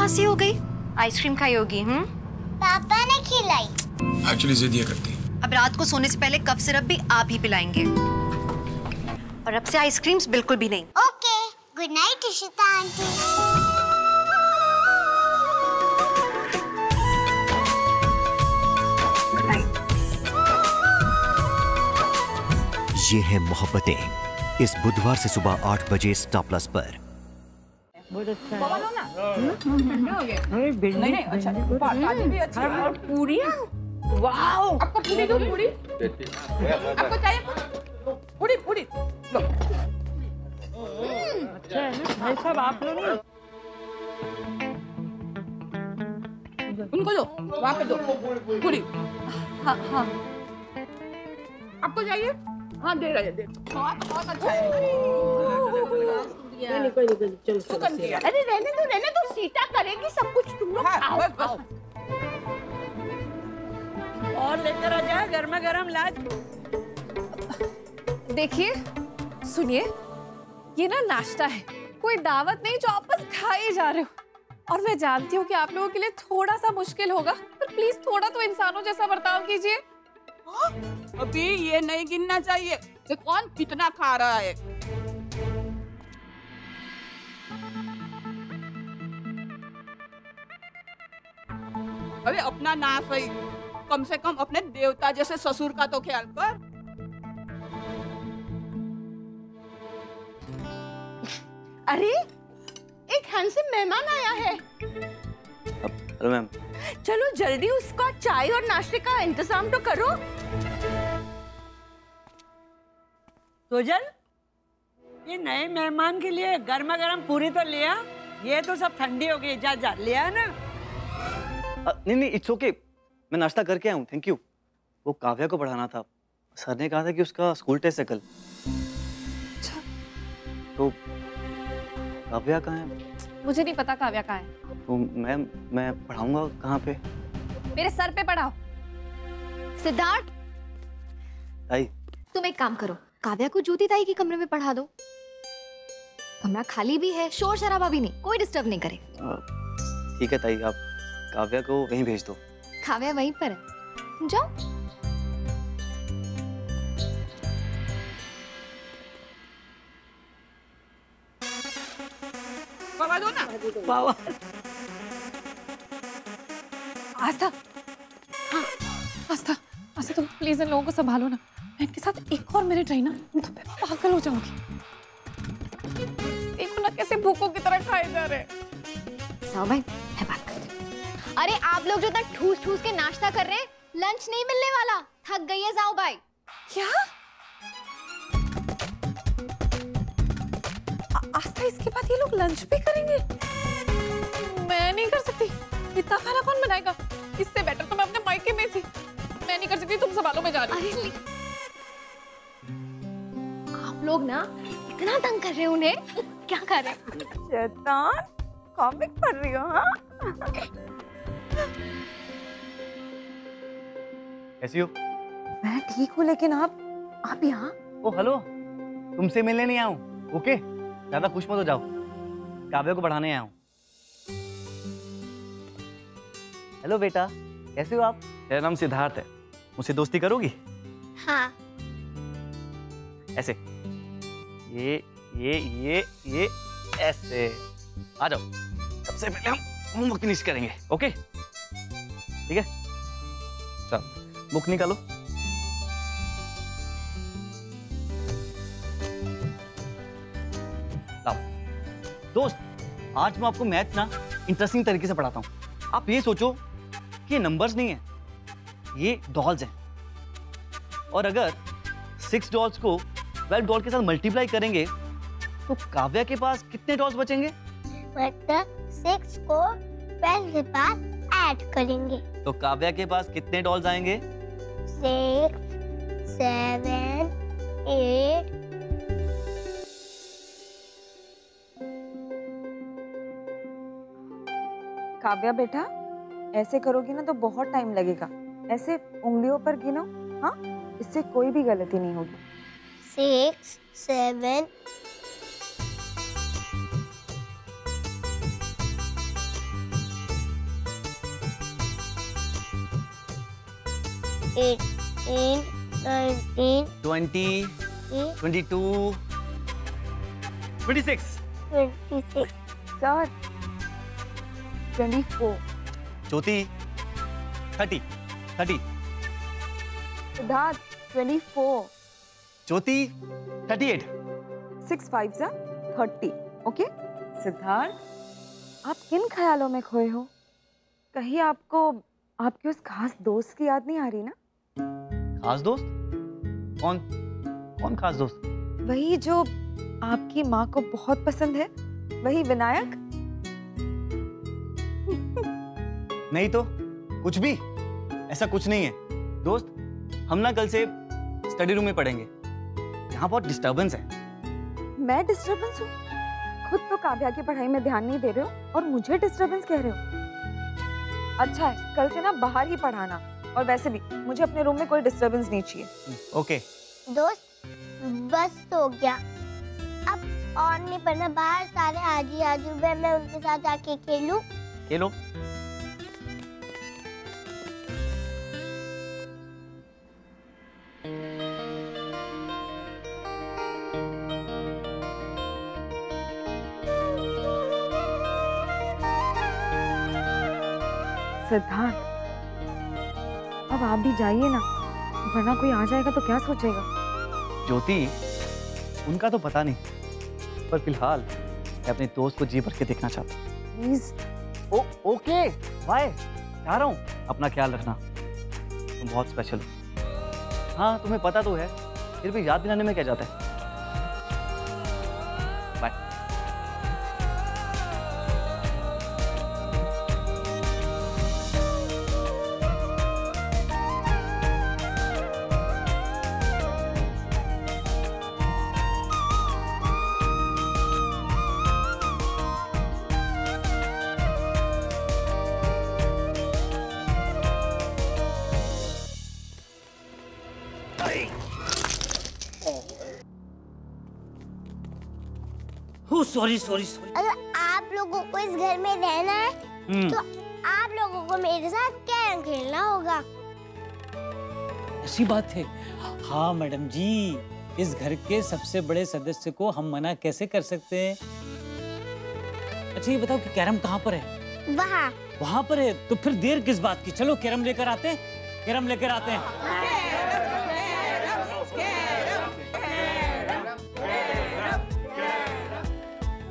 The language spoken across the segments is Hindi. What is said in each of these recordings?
खांसी हो गई? आइसक्रीम खाई होगी। पापा ने खिलाई। एक्चुअली जिद ये करती। अब रात को सोने से पहले कफ सिरप भी आप ही पिलाएंगे और अब से आइसक्रीम्स बिल्कुल भी नहीं। Okay, good night Ishita aunty. ये है मोहब्बतें, इस बुधवार से सुबह 8 बजे स्टार प्लस पर। बहुत अच्छा है। लो ना। नहीं अच्छा भी अच्छी है और पूरियां। वाओ, आपको पूरी दो पूरी। आपको चाहिए पूरी लो। अच्छा है ना भाई साहब, आप लोग ना उनको दो, वहाँ पे दो पूरी। हाँ आपको चाहिए? हाँ दे रहे बहुत अच्छा है। कोई नहीं चलो। अरे रहने दो सीता करेगी सब कुछ, तुम लोग आओ। और लेकर आ जा गर्मा गर्म लाज। देखिए सुनिए, ये ना नाश्ता है, कोई दावत नहीं जो आप बस खाए जा रहे हो। और मैं जानती हूँ कि आप लोगों के लिए थोड़ा सा मुश्किल होगा, पर प्लीज थोड़ा तो इंसानों जैसा बर्ताव कीजिए। अभी ये नहीं गिनना चाहिए कि कौन कितना खा रहा है। अरे अपना ना सही, कम से कम अपने देवता जैसे ससुर का तो ख्याल कर। अरे एक हैंडसम मेहमान आया है। Hello ma'am. चलो जल्दी उसका चाय और नाश्ते का इंतजाम तो करो। सोजल, ये नए मेहमान के लिए गर्मा गर्म पूरी तो लिया, ये तो सब ठंडी हो गई। जा लिया ना? नहीं इट्स ओके, मैं नाश्ता करके आया हूँ, थैंक यू। वो काव्या को पढ़ाना था, सर ने कहा था कि उसका स्कूल टेस्ट है कल। अच्छा। तो काव्या कहाँ है? मुझे नहीं पता काव्या कहाँ है। तो मैं पढ़ाऊंगा कहाँ पे? मेरे सर पे पढ़ाओ। सिद्धार्थ, ताई तुम एक काम करो, काव्या को ज्योति ताई के कमरे में पढ़ा दो। कमरा खाली भी है, शोर शराबा भी नहीं, कोई डिस्टर्ब नहीं करे। ठीक है ताई, आप काव्या को वहीं भेज दो। काव्या वहीं पर है, जाओ। बाबा दो ना। बाबा आस्था, हाँ आस्था तुम प्लीज इन लोगों को संभालो ना। मैं इनके साथ एक और मिनट रही ना तो मैं पागल हो जाऊंगी। देखो ना कैसे भूखों की तरह खाए जा रहे हैं। साओ भाई, मैं बात करती हूँ। अरे आप लोग जो इतना ठूस ठूस के नाश्ता कर रहे हैं, लंच नहीं मिलने वाला। थक गई है जाओ भाई। क्या? आस्था, इसके बाद ये लोग लंच भी करेंगे? मैं नहीं कर सकती, इतना खाना कौन बनाएगा? इससे बेटर तो मैं अपने मायके में थी। मैं नहीं कर सकती, तुम संभालो, मैं जा रही हूँ। आप लोग ना इतना तंग कर रहे हो उन्हें, क्या कर रहे हैं? शैतान, कॉमिक पढ़ रही हो? हाँ कैसी हो? मैं ठीक हूँ, लेकिन आप यहाँ? ओ हेलो, तुमसे मिलने नहीं आया हूँ, ओके? ज्यादा खुश मत हो जाओ, काव्या को पढ़ाने आया हूँ। हेलो बेटा, कैसे हो आप? मेरा नाम सिद्धार्थ है, मुझसे दोस्ती करोगी? हाँ। ऐसे, ये ऐसे। आ जाओ, सबसे पहले हम होमवर्क फिनिश करेंगे, ओके? ठीक है, चल बुक निकालो। लाओ दोस्त, आज मैं आपको मैथ ना इंटरेस्टिंग तरीके से पढ़ाता हूँ। आप ये सोचो कि ये नंबर्स नहीं है, ये डॉल्स हैं। और अगर 6 डॉल्स को 12 डॉल के साथ मल्टीप्लाई करेंगे तो काव्या के पास कितने डॉल्स बचेंगे? मतलब 6 को 12 के पास ऐड करेंगे तो काव्या के पास कितने डॉल्स आएंगे? 6, 7, 8। काव्या बेटा, ऐसे करोगी ना तो बहुत टाइम लगेगा। ऐसे उंगलियों पर गिनो, हाँ? इससे कोई भी गलती नहीं होगी। 6, 7। 18, 19, 20, 22, 26, 26, सर 24, ज्योति 30, 30, सिद्धार्थ 24, ज्योति 38, 6 5 30। ओके सिद्धार्थ, आप किन ख्यालों में खोए हो? कहीं आपको आपके उस खास दोस्त की याद नहीं आ रही ना? खास दोस्त? कौन कौन खास दोस्त? वही जो आपकी माँ को बहुत पसंद है, वही विनायक। नहीं तो कुछ भी ऐसा कुछ नहीं है दोस्त। हम ना कल से स्टडी रूम में पढ़ेंगे, यहाँ बहुत डिस्टरबेंस है। मैं डिस्टरबेंस हूँ? खुद तो काव्या की पढ़ाई में ध्यान नहीं दे रहे हो और मुझे डिस्टरबेंस कह रहे हो? अच्छा है, कल से ना बाहर ही पढ़ाना, और वैसे भी मुझे अपने रूम में कोई डिस्टरबेंस नहीं चाहिए। ओके दोस्त बस हो गया, अब और नहीं पढ़ना। बाहर सारे आजी आजू मैं उनके साथ जाके खेलूं। खेलो। सिद्धार्थ, अब आप भी जाइए ना, वरना कोई आ जाएगा तो क्या सोचेगा? ज्योति, उनका तो पता नहीं, पर फिलहाल मैं अपने दोस्त को जी भर के देखना चाहता हूँ। प्लीज। ओके बाय, जा रहा हूँ। अपना ख्याल रखना, तुम बहुत स्पेशल हो। हाँ तुम्हें पता तो है, फिर भी याद दिलाने में क्या जाता है। बाय। सॉरी। अगर आप लोगों को इस घर में रहना है तो आप लोगों को मेरे साथ कैरम खेलना होगा। ऐसी बात है? हाँ मैडम जी, इस घर के सबसे बड़े सदस्य को हम मना कैसे कर सकते हैं? अच्छा ये बताओ कि कैरम कहाँ पर है? वहाँ पर है? तो फिर देर किस बात की, चलो कैरम लेकर आते हैं। कैरम लेकर आते हैं।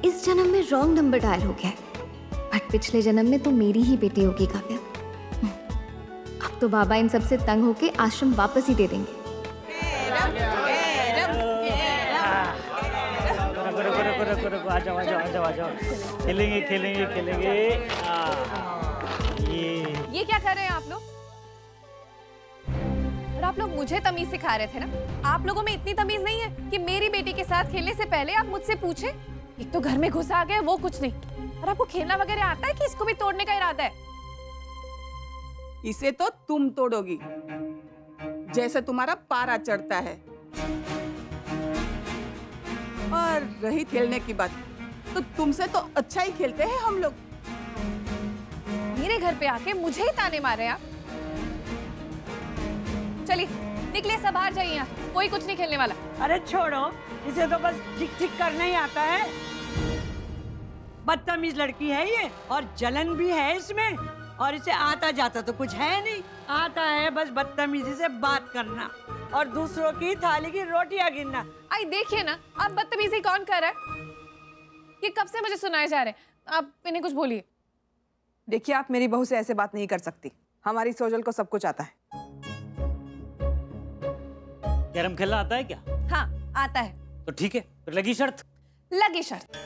इस जन्म में रॉन्ग नंबर डायल हो गया है, बट पिछले जन्म में तो मेरी ही बेटी होगी काव्या। अब तो बाबा इन सबसे तंग होके आश्रम वापस ही दे देंगे। आ जाओ। खेलेंगे। ये क्या कर रहे हैं आप लोग? और आप लोग मुझे तमीज सिखा रहे थे ना? आप लोगों में इतनी तमीज नहीं है कि मेरी बेटी के साथ खेलने से पहले आप मुझसे पूछे? एक तो घर में घुस आ गए, वो कुछ नहीं, और आपको खेलना वगैरह आता है कि इसको भी तोड़ने का इरादा है? इसे तो तुम तोड़ोगी, जैसे तुम्हारा पारा चढ़ता है। और रही खेलने की बात, तो तुमसे तो अच्छा ही खेलते हैं हम लोग। मेरे घर पे आके मुझे ही ताने मार रहे हैं आप। चलिए निकले, सब बाहर जाइए यहाँ से, कोई कुछ नहीं खेलने वाला। अरे छोड़ो, इसे तो बस ठीक करना ही आता है। बदतमीज लड़की है ये, और जलन भी है इसमें, और इसे आता जाता तो कुछ है नहीं। आता है बस बदतमीजी से बात करना और दूसरों की थाली की रोटियां गिनना। आई देखिए ना, अब बदतमीजी कौन कर रहा है? ये कब से मुझे सुनाए जा रहे हैं, आप इन्हें कुछ बोलिए। देखिए, आप मेरी बहू से ऐसे बात नहीं कर सकती। हमारी सोजल को सब कुछ आता है। कैरम खेलना आता है क्या? हाँ आता है। तो ठीक है, फिर लगी शर्त। लगी शर्त।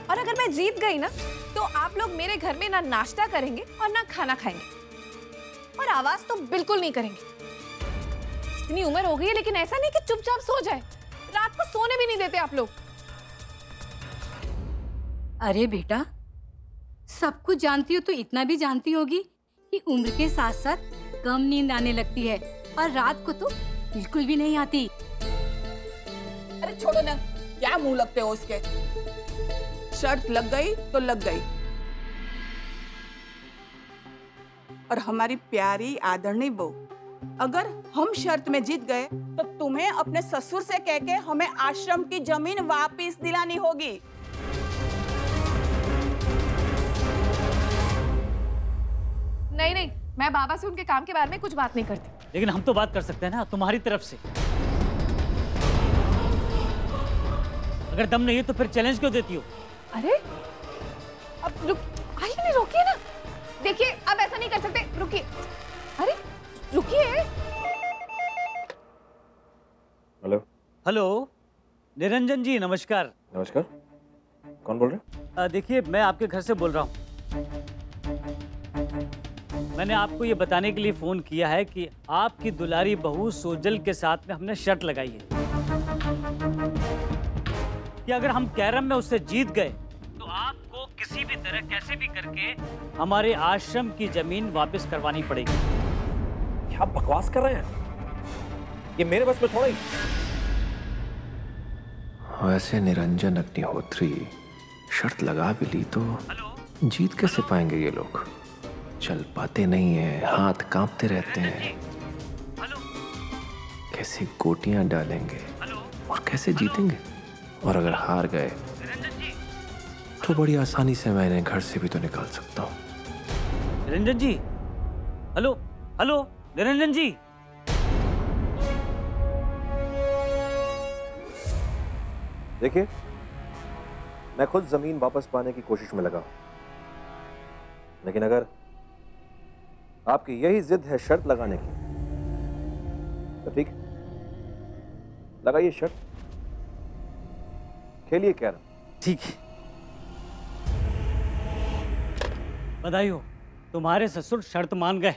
और अगर मैं जीत गई ना, तो आप लोग मेरे घर में ना नाश्ता करेंगे और ना खाना खाएंगे, और आवाज तो बिल्कुल नहीं करेंगे। इतनी उम्र हो गई है, लेकिन ऐसा नहीं कि चुपचाप सो जाए। रात को सोने भी नहीं देते आप लोग। अरे बेटा, सब कुछ जानती हो तो इतना भी जानती होगी कि उम्र के साथ साथ कम नींद आने लगती है, और रात को तो बिल्कुल भी नहीं आती। अरे छोड़ो ना, क्या मुंह लगते हो उसके। शर्त लग गई तो लग गई। और हमारी प्यारी आदरणीय बहू, अगर हम शर्त में जीत गए तो तुम्हें अपने ससुर से कह के हमें आश्रम की जमीन वापस दिलानी होगी। नहीं नहीं, मैं बाबा से उनके काम के बारे में कुछ बात नहीं करती। लेकिन हम तो बात कर सकते हैं ना तुम्हारी तरफ से। अगर दम नहीं है तो फिर चैलेंज क्यों देती हो? अरे अब रुक, आई नहीं, रोकिए ना। देखिए अब ऐसा नहीं कर सकते, रुकिए। अरे रुकिए। हेलो। हेलो निरंजन जी, नमस्कार। नमस्कार, कौन बोल रहे हैं? देखिए मैं आपके घर से बोल रहा हूँ। मैंने आपको ये बताने के लिए फोन किया है कि आपकी दुलारी बहू सोजल के साथ में हमने शर्त लगाई है कि अगर हम कैरम में उससे जीत गए तो आपको किसी भी तरह कैसे भी करके हमारे आश्रम की जमीन वापस करवानी पड़ेगी। क्या बकवास कर रहे हैं? ये मेरे बस में थोड़ा ही। वैसे निरंजन अग्निहोत्री शर्त लगा भी ली तो जीत कैसे पाएंगे ये लोग? चल पाते नहीं है, हाथ कांपते रहते हैं। कैसे गोटियां डालेंगे और कैसे जीतेंगे? और अगर हार गए तो बड़ी आसानी से मैं इन्हें घर से भी तो निकाल सकता हूँ। निरंजन जी, हेलो हेलो निरंजन जी। देखिए, मैं खुद जमीन वापस पाने की कोशिश में लगा हूं, लेकिन अगर आपकी यही जिद है शर्त लगाने की तो ठीक, लगाइए शर्त, खेलिए कैरम। ठीक है, बधाई हो, तुम्हारे ससुर शर्त मान गए।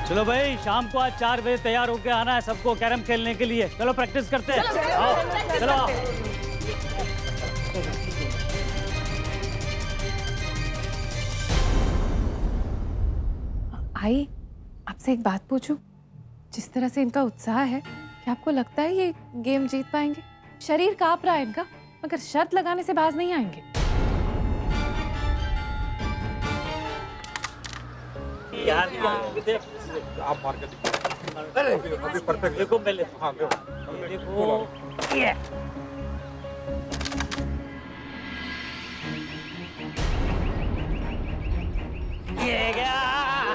चलो भाई, शाम को आज 4 बजे तैयार होके आना है सबको कैरम खेलने के लिए। चलो प्रैक्टिस करते हैं। आओ, चलो आओ। आई, आपसे एक बात पूछूं? जिस तरह से इनका उत्साह है, क्या आपको लगता है ये गेम जीत पाएंगे? शरीर कांप रहा है इनका, मगर शर्त लगाने से बाज नहीं आएंगे। यार आप मार के अभी परफेक्ट देखो पहले। हाँ देखो ये गया।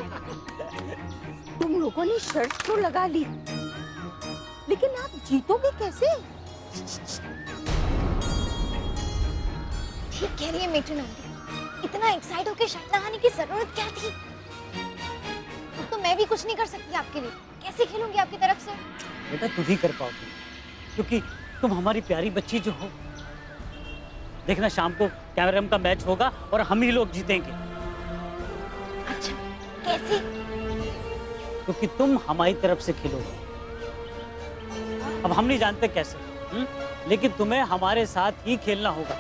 तुम लोगों ने शर्त तो लगा ली, लेकिन आप जीतोगे कैसे? ठीक कह रही है मेट्रन आंटी, इतना एक्साइट होकर शर्त लगाने की जरूरत क्या थी? अब तो मैं भी कुछ नहीं कर सकती आपके लिए। कैसे खेलूंगी आपकी तरफ से? बेटा तुम ही कर पाओगे, क्योंकि तुम हमारी प्यारी बच्ची जो हो। देखना शाम को कैरम का मैच होगा और हम ही लोग जीतेंगे। अच्छा, कैसे? क्योंकि तुम हमारी तरफ से खेलोगे। अब हम नहीं जानते कैसे, लेकिन तुम्हें हमारे साथ ही खेलना होगा।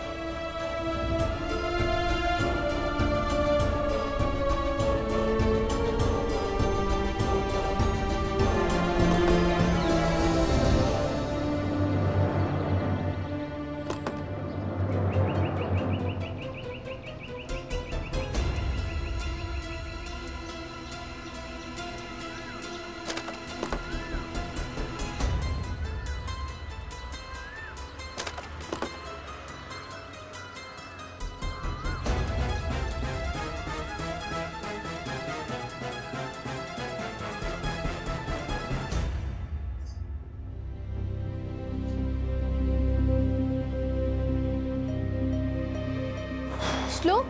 श्लोक,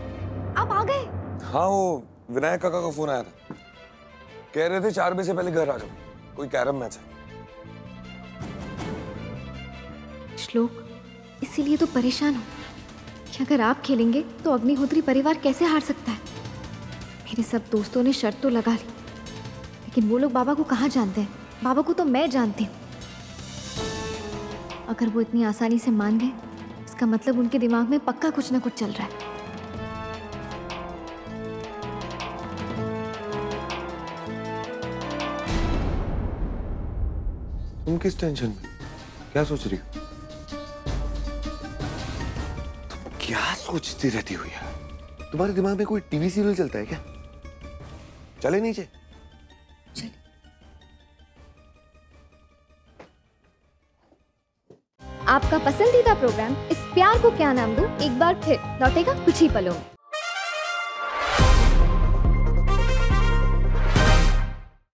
आप आ गए? हाँ, वो विनायक काका का फोन आया था, कह रहे थे 4 बजे से पहले घर आ जाओ, कोई कैरम मैच है। श्लोक, इसीलिए तो परेशान हूँ कि अगर आप खेलेंगे तो अग्निहोत्री परिवार कैसे हार सकता है? मेरे सब दोस्तों ने शर्त तो लगा ली, लेकिन वो लोग बाबा को कहाँ जानते हैं? बाबा को तो मैं जानती हूँ। अगर वो इतनी आसानी से मान गए, इसका मतलब उनके दिमाग में पक्का कुछ ना कुछ चल रहा है। तुम किस टेंशन में? क्या सोच रही हो? तुम क्या सोचती रहती हो यार? तुम्हारे दिमाग में कोई टीवी सीरियल चलता है क्या? चले नीचे। आपका पसंदीदा प्रोग्राम इस प्यार को क्या नाम दूं एक बार फिर लौटेगा कुछ ही पलों में।